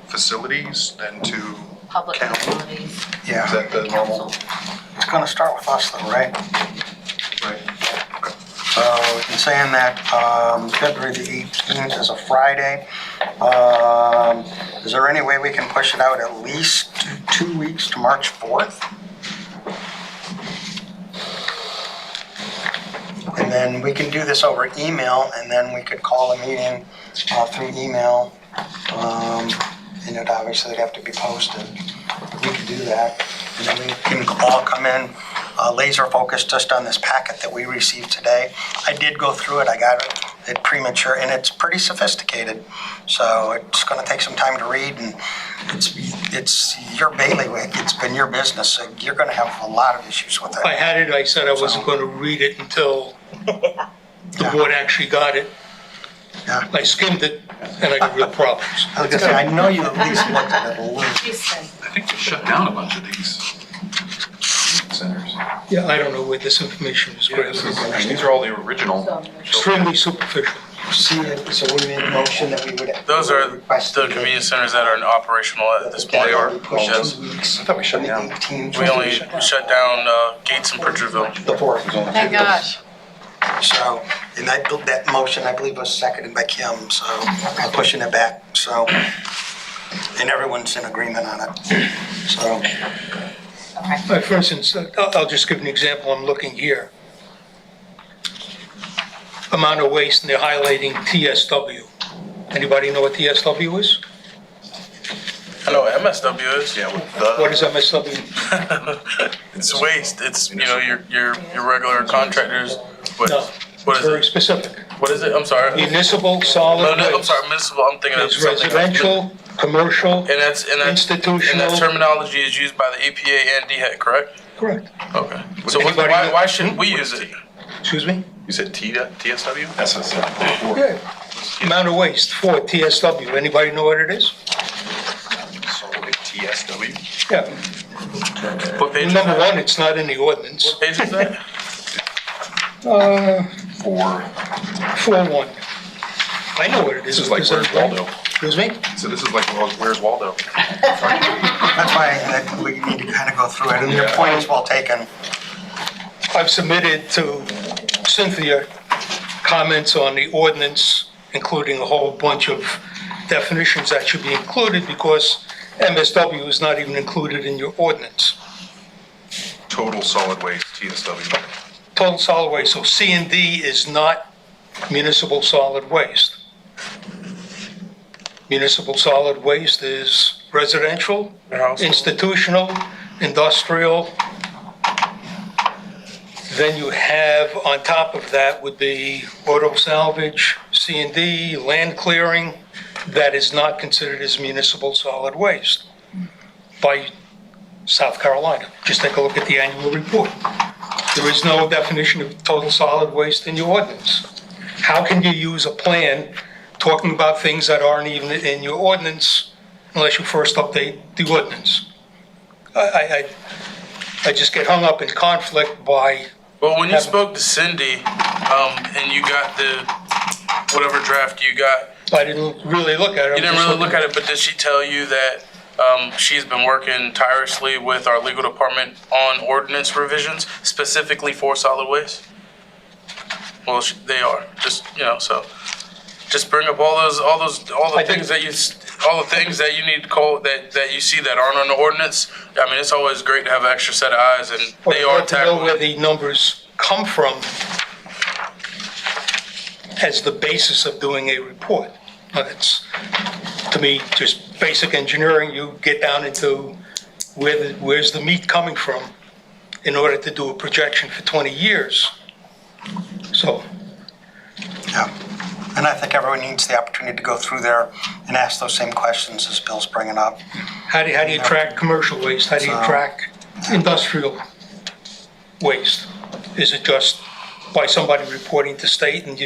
facilities, then to Public county? facilities, Is Yeah, that the normal? council. it's gonna start with us though, right? Right. Okay. So in saying that, February the 18th is a Friday, is there any way we can push it out at least 2 weeks to March 4th? And then we can do this over email, and then we could call a meeting through email. And it obviously would have to be posted. We could do that, and then we can all come in laser focused just on this packet that we received today. I did go through it, I got it premature, and it's pretty sophisticated. So it's gonna take some time to read, and it's your bailiwick, it's been your business, so you're gonna have a lot of issues with I it. had it, I said I wasn't going to read it until the board actually got it. Yeah. I skimmed it, and I got real problems. I was gonna say, I know you at least looked at it a little. I think we shut down a bunch of these. centers. Yeah, I don't know where this information is Yeah, this is, grabbed. I mean, these are all the original. Extremely superficial. See, so we made a motion that we would. Those are request the convenience centers that are operational at this point. They are? Yes. I thought we shut down. We only shut down Gates in Pritchardville. The fourth. Thank gosh. So, and that motion, I believe, was seconded by Kim, so I'm pushing it back, so, and everyone's in agreement on it, so. Like, for instance, I'll just give an example, I'm looking here. Amount of waste, and they're highlighting TSW. Anybody know what TSW is? I know what MSW is. Yeah, with the. What is MSW? It's waste. It's, your regular contractors. What, No, what it's is very it? specific. What is it? I'm sorry. Municipal solid No, I'm waste. sorry, municipal. I'm thinking of There's something else. residential, commercial, And that and institutional. that terminology is used by the EPA and DHEC, correct? Correct. Okay. So Anybody why know- why shouldn't we use it? Excuse me? You said TSW? SSW. Yeah. Amount of waste for TSW. Anybody know what it is? Solid TSW? Yeah. What page is Number that? one, it's not in the ordinance. What page is that? 4-1. I know what it is. This is like because Where's Waldo. Excuse me? So this is like Where's Waldo? That's why we need to kind of go through it, and your point is well taken. I've submitted to Cynthia comments on the ordinance, including a whole bunch of definitions that should be included because MSW is not even included in your ordinance. Total solid waste, TSW. Total solid waste, so C and D is not municipal solid waste. Municipal solid waste is residential, institutional, industrial. Then you have, on top of that, would be auto salvage, C and D, land clearing. That is not considered as municipal solid waste by South Carolina. Just take a look at the annual report. There is no definition of total solid waste in your ordinance. How can you use a plan talking about things that aren't even in your ordinance unless you first update the ordinance? I just get hung up in conflict by. Well, when you spoke to Cindy, and you got the whatever draft you got, I didn't really look at it. you didn't really look at it, but did she tell you that she's been working tirelessly with our legal department on ordinance revisions specifically for solid waste? Well, they are. Just so just bring up all the things that you need to call that you see that aren't on the ordinance. I mean, it's always great to have an extra set of eyes, and they are to know where tackling. the numbers come from as the basis of doing a report. It's, to me, just basic engineering. You get down into where's the meat coming from in order to do a projection for 20 years. So, Yeah, and I think everyone needs the opportunity to go through there and ask those same questions as Bill's bringing up. how do you track commercial waste? How do you track industrial waste? Is it just by somebody reporting to state and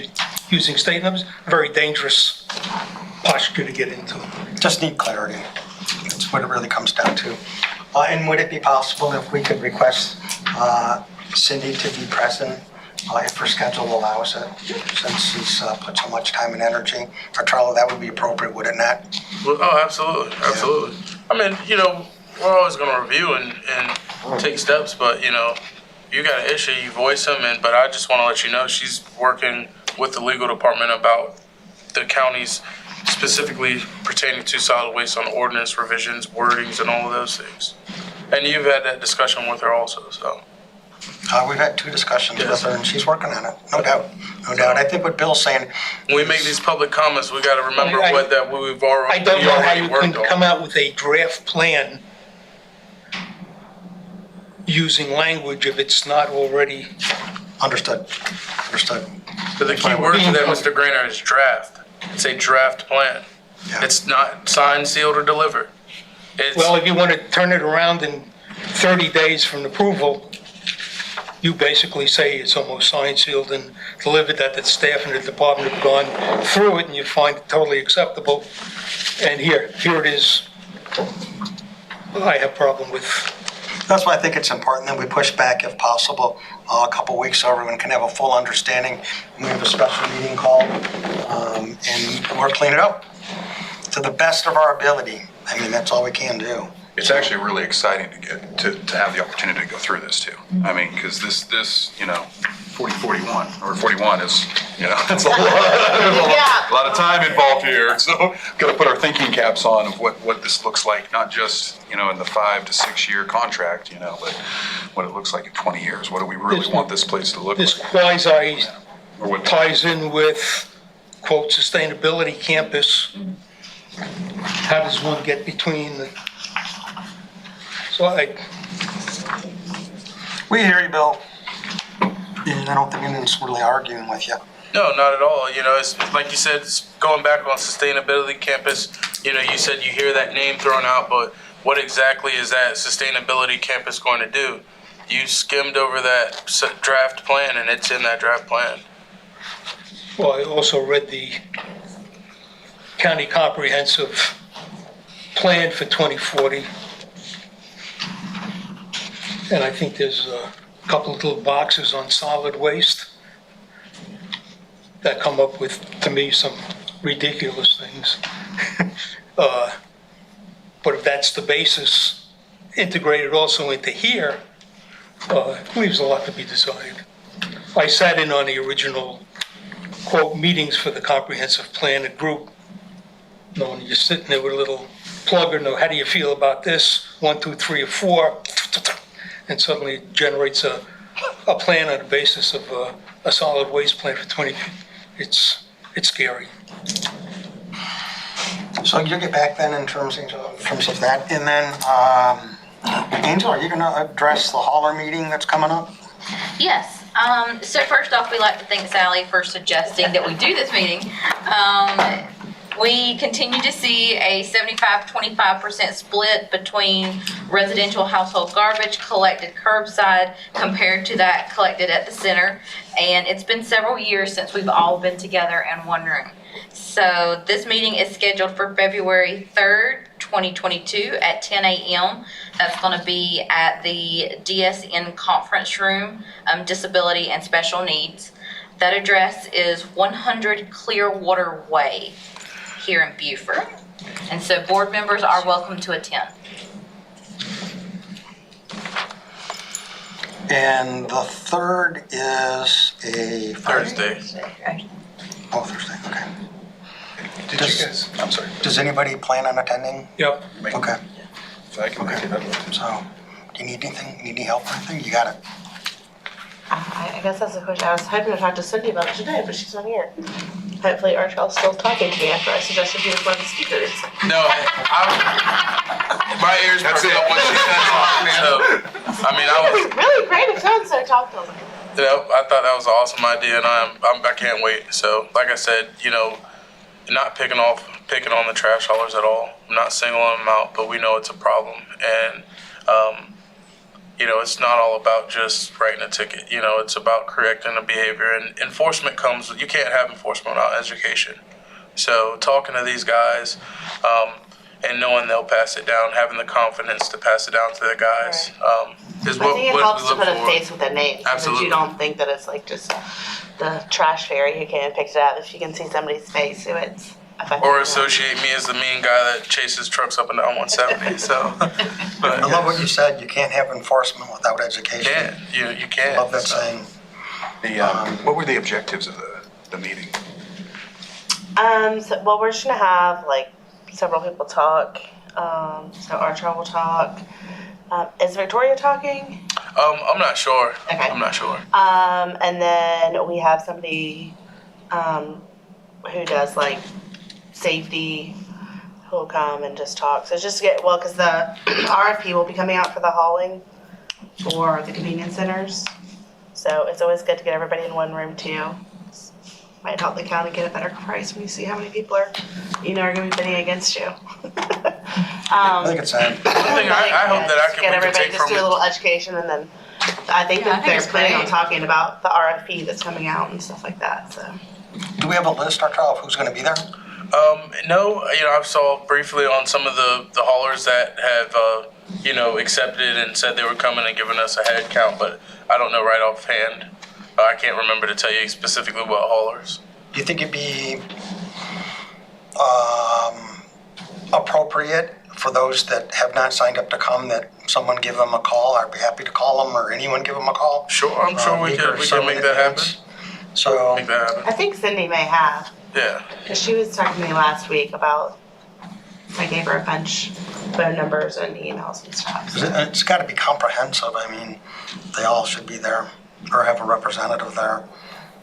using state numbers? Very dangerous posture to get into. Just need clarity. That's what it really comes down to. And would it be possible if we could request Cindy to be present if her schedule allows it, since she's put so much time and energy? For Charlie, that would be appropriate, would it not? Well, oh, absolutely, absolutely. I mean, we're always going to review and take steps, but you got an issue, you voice them, but I just want to let you know she's working with the legal department about the counties specifically pertaining to solid waste on ordinance revisions, wordings, and all of those things. And you've had that discussion with her also, so. We've had 2 discussions with her, and she's working on it, no doubt, no doubt. I think what Bill's saying, When we make these public comments, we got to remember I what we've already I don't know how you worked can on. come out with a draft plan using language if it's not already. understood. But the key word to that, Mr. Grainer, is draft. It's a draft plan. Yeah. It's not signed, sealed, or delivered. It's, Well, if you want to turn it around in 30 days from approval, you basically say it's almost signed, sealed, and delivered, that the staff and the department have gone through it and you find it totally acceptable. And here it is. I have problem with That's why I think it's important that we push back if possible a couple weeks so everyone can have a full understanding. We have a special meeting called and we'll clean it up to the best of our ability. I mean, that's all we can do. It's actually really exciting to get to have the opportunity to go through this too. I mean, because this 41 or 41 is, that's a lot of time involved here. So got to put our thinking caps on of what this looks like, not just in the 5 to 6 year contract, but what it looks like in 20 years. What do we really want this place to look This like? quasi Or what ties in with, quote, sustainability campus. How does one get between the, so We hear you, Bill. And I don't think anyone's really arguing with you. No, not at all. It's like you said, it's going back on sustainability campus. You said you hear that name thrown out, but what exactly is that sustainability campus going to do? You skimmed over that draft plan, and it's in that draft plan. well, I also read the county comprehensive plan for 2040. And I think there's a couple of little boxes on solid waste that come up with, to me, some ridiculous things. But if that's the basis, integrated also into here, leaves a lot to be desired. I sat in on the original, quote, meetings for the comprehensive plan, a group, and you're sitting there with a little plugger, how do you feel about this? 1, 2, 3, or 4, and suddenly it generates a plan on the basis of a solid waste plan for 20. It's scary. So you'll get back then in terms of that. And then, Angel, are you going to address the hauler meeting that's coming up? Yes. So first off, we'd like to thank Sally for suggesting that we do this meeting. We continue to see a 75-25% split between residential household garbage collected curbside compared to that collected at the center. And it's been several years since we've all been together in one room. So this meeting is scheduled for February 3rd, 2022 at 10 a.m. That's going to be at the DSN conference room, Disability and Special Needs. That address is 100 Clearwater Way here in Beaufort. And so board members are welcome to attend. And the 3rd is a Thursday. Oh, Thursday, okay. did you guys? I'm sorry. Does anybody plan on attending? Yep. Okay. If I can make it, I'd love to. So, do you need anything? Need any help or anything? You got it. I guess that's the question. I was hoping to talk to Cindy about it today, but she's not here. Hopefully Archibald's still talking to me after I suggested he was one of the speakers. No, my ears perked up when she said something. So, I was. It's really great if so-and-so talked to him. I thought that was an awesome idea, and I can't wait. So, like I said, not picking on the trash haulers at all. I'm not singling them out, but we know it's a problem, and it's not all about just writing a ticket. It's about correcting the behavior, and enforcement comes. You can't have enforcement without education. So, talking to these guys, and knowing they'll pass it down, having the confidence to pass it down to the guys, is what I think it we helps to look put a for. face with a name, so that Absolutely. you don't think that it's like just the trash fairy who came and picked it up. If you can see somebody's face who it's affecting. Or associate me as the mean guy that chases trucks up and down 170. So, but I love what you said. You can't have enforcement without education. You can't. Love that So, saying. What were the objectives of the meeting? Well, we're just gonna have like several people talk. So Archer will talk. Is Victoria talking? I'm not sure. Okay. I'm not sure. And then we have somebody who does like safety who'll come and just talk. So just because the RFP will be coming out for the hauling for the convenience centers. So it's always good to get everybody in one room too. Might help the county get a better price when you see how many people are going to be bidding against you. I think it's sad. I hope that get we can everybody take just from do a it. little education, and then I think that they're it's planning on great. talking about the RFP that's coming out and stuff like that. So Do we have a list, Archer, of who's going to be there? No, I saw briefly on some of the haulers that have accepted and said they were coming and giving us a head count, but I don't know right offhand. I can't remember to tell you specifically what haulers. Do you think it'd be appropriate for those that have not signed up to come that someone give them a call? I'd be happy to call them, or anyone give them a call. Sure, I'm sure we can make that happen. So, Make that happen. I think Cindy may have, Yeah. because she was talking to me last week about, I gave her a bunch of phone numbers and emails and stuff. So. it's got to be comprehensive. I mean, they all should be there or have a representative there.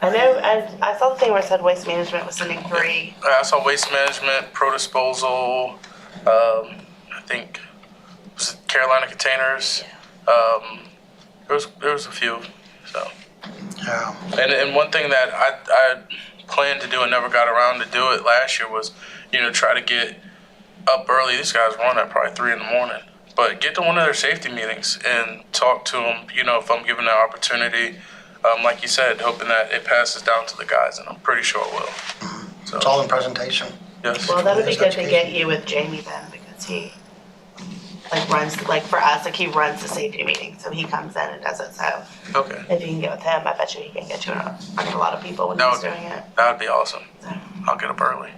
I know, I saw the thing where it said Waste Management was sending 3. I saw waste management, pro disposal, I think, was it Carolina Containers? There was a few, so. Yeah. And one thing that I planned to do and never got around to do it last year was, try to get up early. These guys run at probably 3 a.m. But get to one of their safety meetings and talk to them, if I'm given that opportunity. Like you said, hoping that it passes down to the guys, and I'm pretty sure it will. So, It's all in presentation. yes. Well, that would be good to get you with Jamie then, because he runs, for us, he runs the safety meeting, so he comes in and does it, so Okay. if you can get with him, I bet you he can get you in front of a lot of people when he's doing it. That would be awesome. I'll get up early.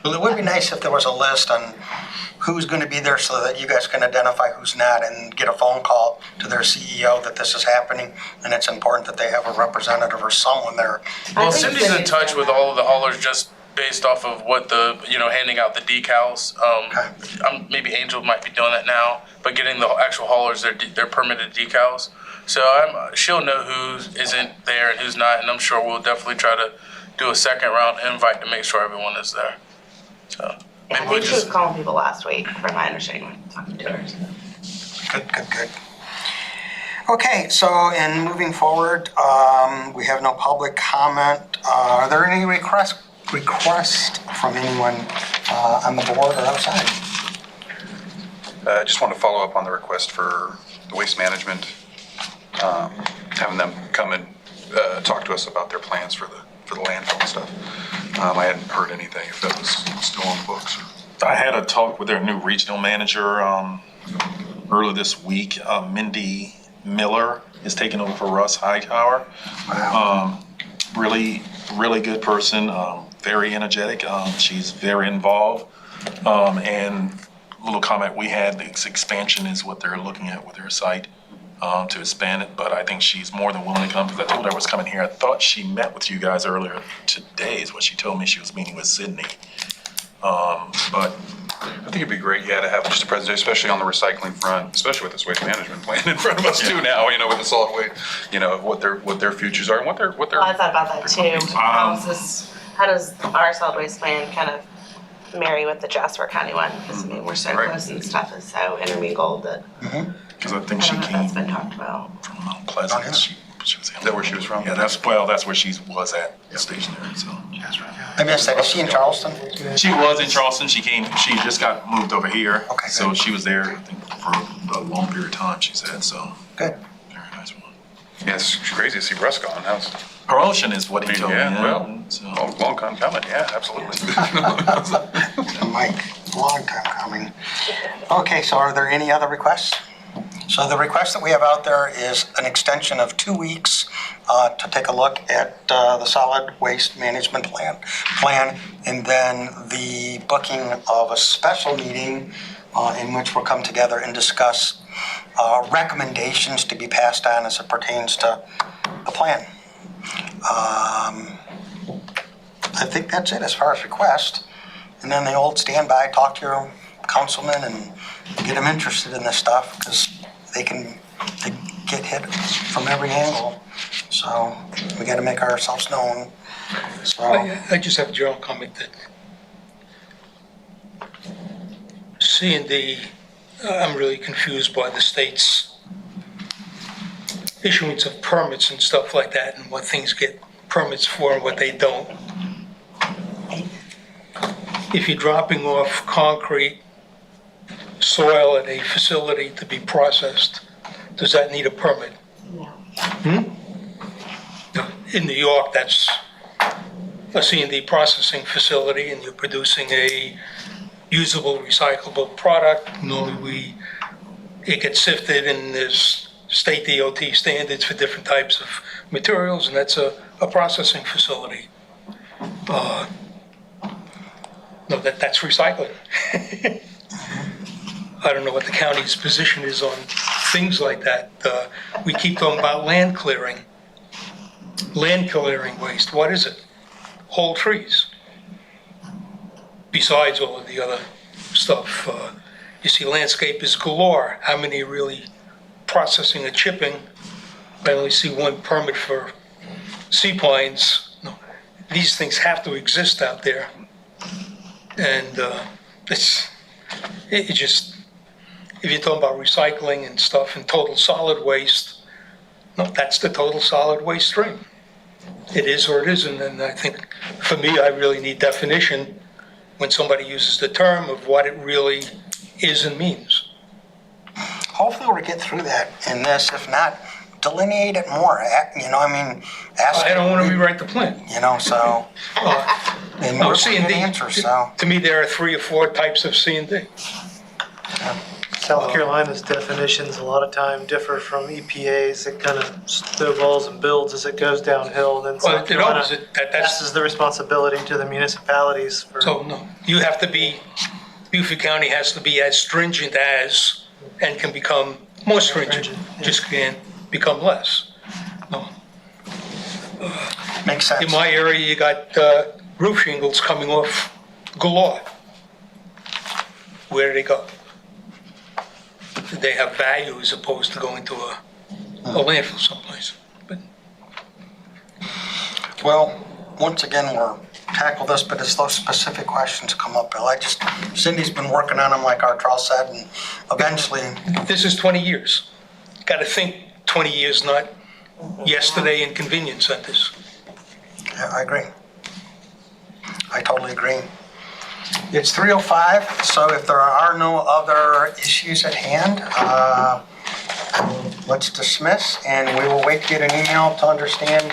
Well, it would be nice if there was a list on who's going to be there so that you guys can identify who's not and get a phone call to their CEO that this is happening, and it's important that they have a representative or someone there. Well, I think Cindy's in Cindy's touch done with that. all of the haulers just based off of what handing out the decals. Maybe Angel might be doing that now, but getting the actual haulers their permitted decals. So she'll know who isn't there and who's not, and I'm sure we'll definitely try to do a second round invite to make sure everyone is there. So Yeah, I maybe we think she was just calling people last week, from my understanding, when talking to her. So. Good. Okay, so in moving forward, we have no public comment. Are there any requests from anyone on the board or outside? I just want to follow up on the request for the waste management, having them come and talk to us about their plans for the landfill and stuff. I hadn't heard anything, if that was still on the books. I had a talk with their new regional manager earlier this week. Mindy Miller is taking over for Russ Hightower. Wow. Really good person, very energetic. She's very involved. And little comment we had, this expansion is what they're looking at with their site to expand it. But I think she's more than willing to come, because I told her I was coming here. I thought she met with you guys earlier today is what she told me. She was meeting with Sydney. But I think it'd be great, to have just a presentation, especially on the recycling front, especially with this waste management plan in front of us too now, with the solid waste, what their futures are and what their. I thought about that too. How does our solid waste plan kind of marry with the Jasper County one? Because we're so Right. close and stuff is so intermingled that because I think I she don't know if came that's been talked about. from Mount Pleasant. Oh, yeah. She was Is that where she was from? Yeah, that's where she was at, stationed there. So I missed that. Is she in Charleston? she was in Charleston. She just got moved over here. Okay, So good. she was there, I think, for a long period of time. She said so. Good. Very nice one. Yeah, it's crazy to see Russ gone. How's Promotion is what he told me. Yeah, well, So. long time coming. Yeah, absolutely. Mike, long time coming. Okay, so are there any other requests? So the request that we have out there is an extension of 2 weeks to take a look at the solid waste management plan, and then the booking of a special meeting in which we'll come together and discuss recommendations to be passed on as it pertains to the plan. I think that's it as far as request. And then the old standby, talk to your councilman and get them interested in this stuff, because they get hit from every angle. So we got to make ourselves known. So I just have a general comment that I'm really confused by the state's issuance of permits and stuff like that, and what things get permits for and what they don't. If you're dropping off concrete soil at a facility to be processed, does that need a permit? No. In New York, that's a C&D processing facility, and you're producing a usable, recyclable product. Normally, we it gets sifted and there's state DOT standards for different types of materials, and that's a processing facility. No, that's recycling. I don't know what the county's position is on things like that. We keep talking about land clearing waste. What is it? Whole trees. Besides all of the other stuff, you see landscape is galore. How many really processing and chipping? I only see one permit for sea pines. No, these things have to exist out there. And it just, if you're talking about recycling and stuff and total solid waste, no, that's the total solid waste stream. It is or it isn't, and I think, for me, I really need definition when somebody uses the term of what it really is and means. Hopefully we'll get through that in this. If not, delineate it more. You know, I mean, ask. I don't want to rewrite the plan. You know, so. And No, we're C and getting D, answers, so. to me, there are 3 or 4 types of C and D. South Carolina's definitions a lot of time differ from EPA's. It kind of snowballs and builds as it goes downhill. Then Well, South it Carolina always, that's, passes the responsibility to the municipalities for. so no, you have to be, Beaufort County has to be as stringent as, and can become more stringent, Yeah. just can't become less. No. Makes sense. In my area, you got roof shingles coming off galore. Where do they go? They have value as opposed to going to a landfill someplace. But Well, once again, we'll tackle this, but as those specific questions come up, Bill, Cindy's been working on them, like our Charles said, and eventually, this is 20 years. Got to think 20 years, not yesterday in convenience centers. yeah, I agree. I totally agree. It's 3:05, so if there are no other issues at hand, let's dismiss, and we will wait to get an email to understand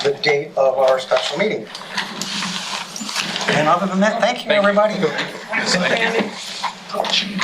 the date of our special meeting. And other than that, thank you, everybody. Thank you.